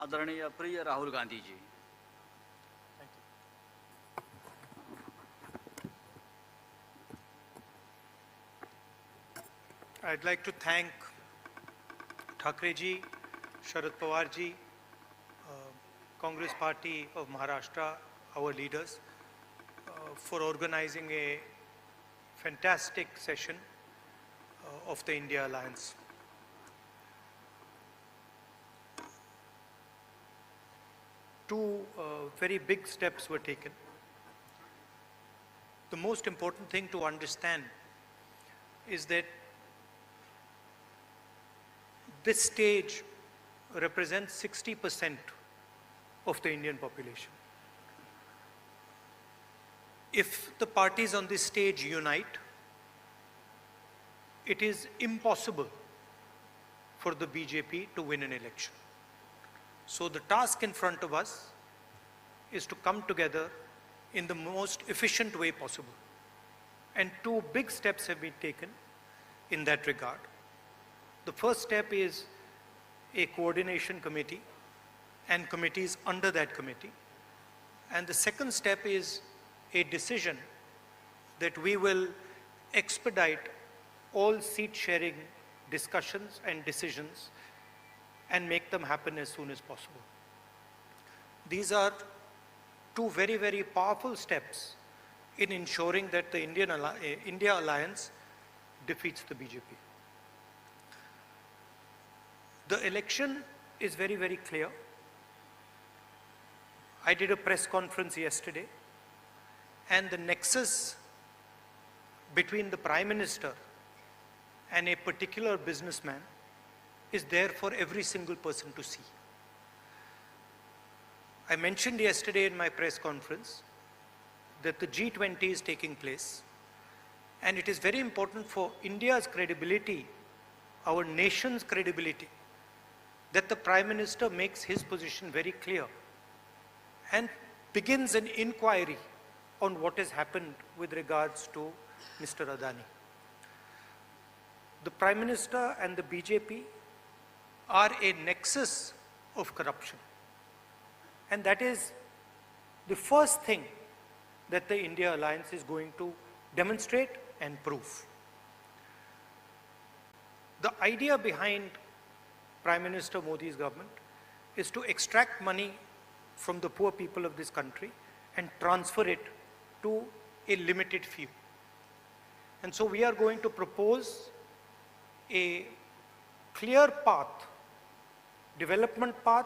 आदरणीय प्रिय Rahul Gandhi ji, I'd like to thank Thakre ji, Sharad Pawar ji, Congress Party of Maharashtra, our leaders, for organizing a fantastic session of the India Alliance. Two very big steps were taken. The most important thing to understand is that this stage represents 60% of the Indian population. If the parties on this stage unite, it is impossible for the BJP to win an election. So the task in front of us is to come together in the most efficient way possible. And two big steps have been taken in that regard. The first step is a coordination committee and committees under that committee. And the second step is a decision that we will expedite all seat sharing discussions and decisions and make them happen as soon as possible. These are two very, very powerful steps in ensuring that the India Alliance defeats the BJP. The election is very, very clear. I did a press conference yesterday, and the nexus between the Prime Minister and a particular businessman is there for every single person to see. I mentioned yesterday in my press conference that the G20 is taking place, and it is very important for India's credibility, our nation's credibility, that the Prime Minister makes his position very clear and begins an inquiry on what has happened with regards to Mr. Adani. The Prime Minister and the BJP are a nexus of corruption. And that is the first thing that the India Alliance is going to demonstrate and prove. The idea behind Prime Minister Modi's government is to extract money from the poor people of this country and transfer it to a limited few. And so we are going to propose a clear path, development path.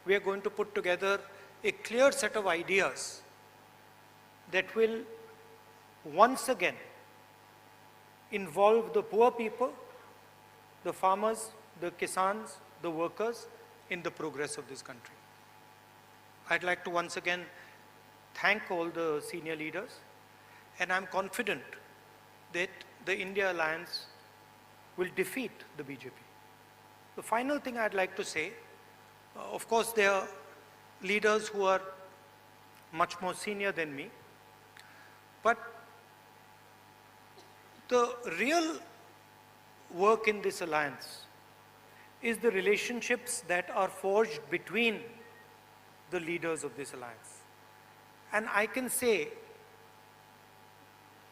We are going to put together a clear set of ideas that will once again involve the poor people, the farmers, the kisans, the workers in the progress of this country. I'd like to once again thank all the senior leaders, and I'm confident that the India Alliance will defeat the BJP. The final thing I'd like to say, of course there are leaders who are much more senior than me, but the real work in this alliance is the relationships that are forged between the leaders of this alliance. And I can say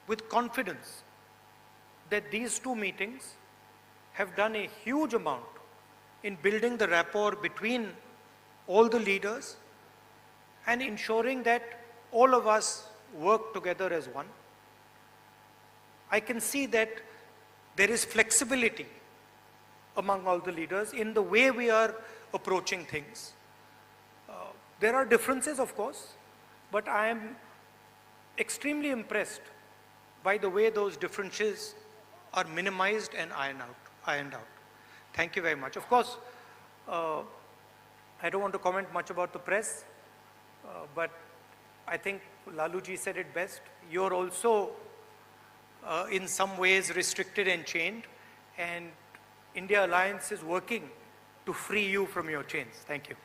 with confidence that these two meetings have done a huge amount in building the rapport between all the leaders and ensuring that all of us work together as one. I can see that there is flexibility among all the leaders in the way we are approaching things. There are differences, of course, but I am extremely impressed by the way those differences are minimized and ironed out. Thank you very much. Of course, I don't want to comment much about the press, but I think Laluji said it best. You're also in some ways restricted and chained, and India Alliance is working to free you from your chains. Thank you.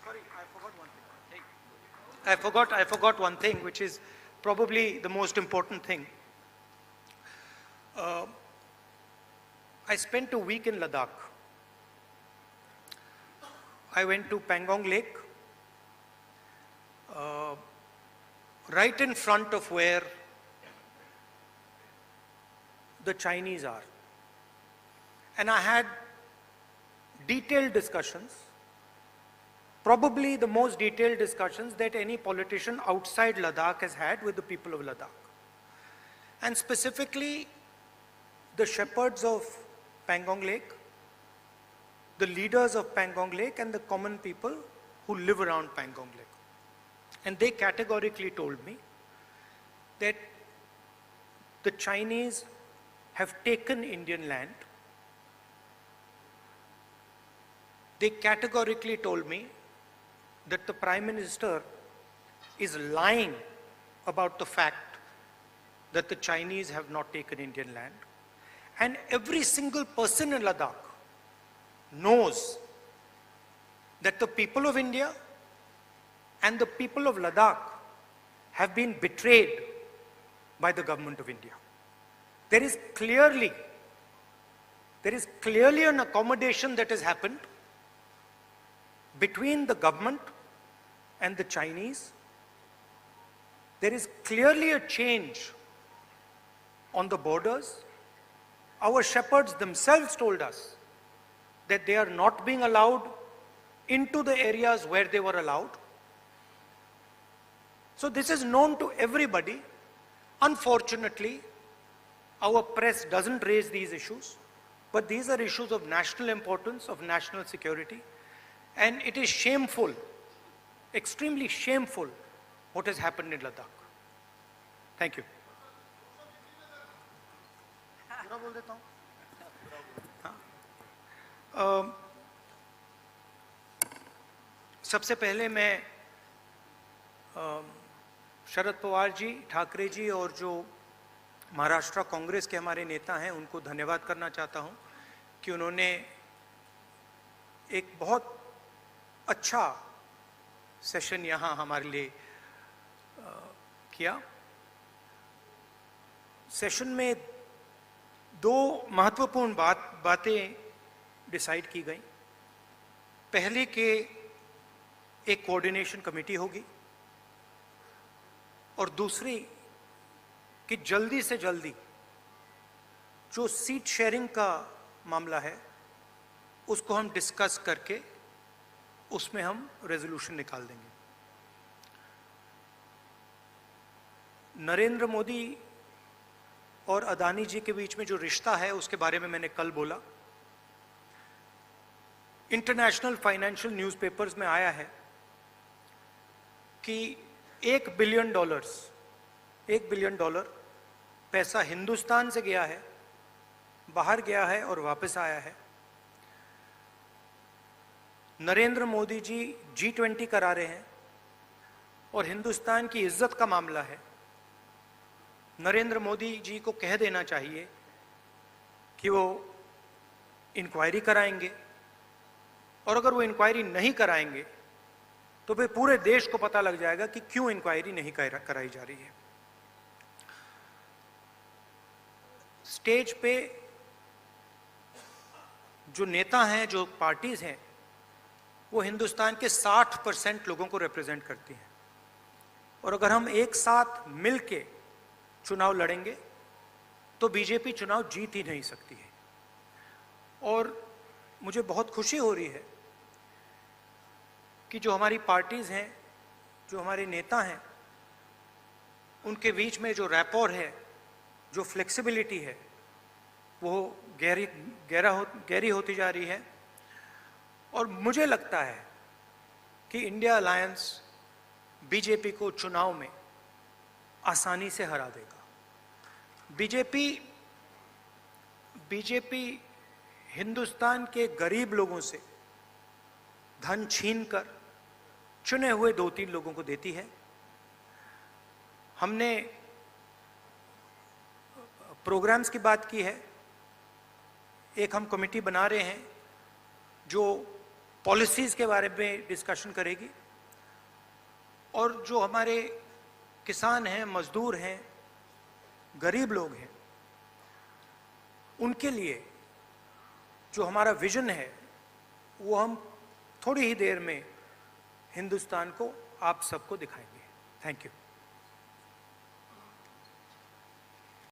Sorry, I forgot one thing, which is probably the most important thing. I spent a week in Ladakh. I went to Pangong Lake, right in front of where the Chinese are. And I had detailed discussions, probably the most detailed discussions that any politician outside Ladakh has had with the people of Ladakh. And specifically, the shepherds of Pangong Lake, the leaders of Pangong Lake, and the common people who live around Pangong Lake. And they categorically told me that the Chinese have taken Indian land. They categorically told me that the Prime Minister is lying about the fact that the Chinese have not taken Indian land. And every single person in Ladakh knows that the people of India and the people of Ladakh have been betrayed by the government of India. There is clearly an accommodation that has happened between the government and the Chinese. There is clearly a change on the borders. Our shepherds themselves told us that they are not being allowed into the areas where they were allowed. So this is known to everybody. Unfortunately, our press doesn't raise these issues, but these are issues of national importance, of national security, and it is shameful, extremely shameful, what has happened in Ladakh. Thank you. सबसे पहले मैं शरद पवार जी, ठाकरे जी और जो महाराष्ट्र कांग्रेस के हमारे नेता हैं उनको धन्यवाद करना चाहता हूं कि उन्होंने एक बहुत अच्छा सेशन यहाँ हमारे लिए किया। सेशन में दो महत्वपूर्ण बातें डिसाइड की गई। पहले कि एक कोऑर्डिनेशन कमेटी होगी और दूसरी कि जल्दी से जल्दी जो सीट शेयरिंग का मामला है उसको हम डिस्कस करके उसमें हम रेजोल्यूशन निकाल देंगे। नरेंद्र मोदी और अदानी जी के बीच में जो रिश्ता है उसके बारे में मैंने कल बोला। इंटरनेशनल फाइनेंशियल न्यूज़पेपर्स में आया है कि $1 बिलियन पैसा हिंदुस्तान से गया है, बाहर गया है और वापस आया है। नरेंद्र मोदी जी G20 करा रहे हैं और हिंदुस्तान की इज्जत का मामला है। नरेंद्र मोदी जी को कह देना चाहिए कि वो इंक्वायरी कराएंगे, और अगर वो इंक्वायरी नहीं कराएंगे तो फिर पूरे देश को पता लग जाएगा कि क्यों इंक्वायरी नहीं कराई जा रही है। स्टेज पे जो नेता हैं, जो पार्टीज हैं, वो हिंदुस्तान के 60% लोगों को रिप्रेजेंट करती हैं, और अगर हम एक साथ मिलके चुनाव लड़ेंगे तो बीजेपी चुनाव जीत ही नहीं सकती है। और मुझे बहुत खुशी हो रही है कि जो हमारी पार्टीज हैं, जो हमारे नेता हैं, उनके बीच में जो रैपोर है, जो फ्लेक्सिबिलिटी है, वो गहरी होती जा रही है। और मुझे लगता है कि इंडिया अलायंस बीजेपी को चुनाव में आसानी से हरा देगा। बीजेपी हिंदुस्तान के गरीब लोगों से धन छीनकर चुने हुए 2-3 लोगों को देती है। हमने प्रोग्राम्स की बात की है। एक हम कमेटी बना रहे हैं जो पॉलिसीज़ के बारे में डिस्कशन करेगी, और जो हमारे किसान हैं, मजदूर हैं, गरीब लोग हैं, उनके लिए जो हमारा विजन है वो हम थोड़ी ही देर में हिंदुस्तान को, आप सबको दिखाएंगे। Thank you.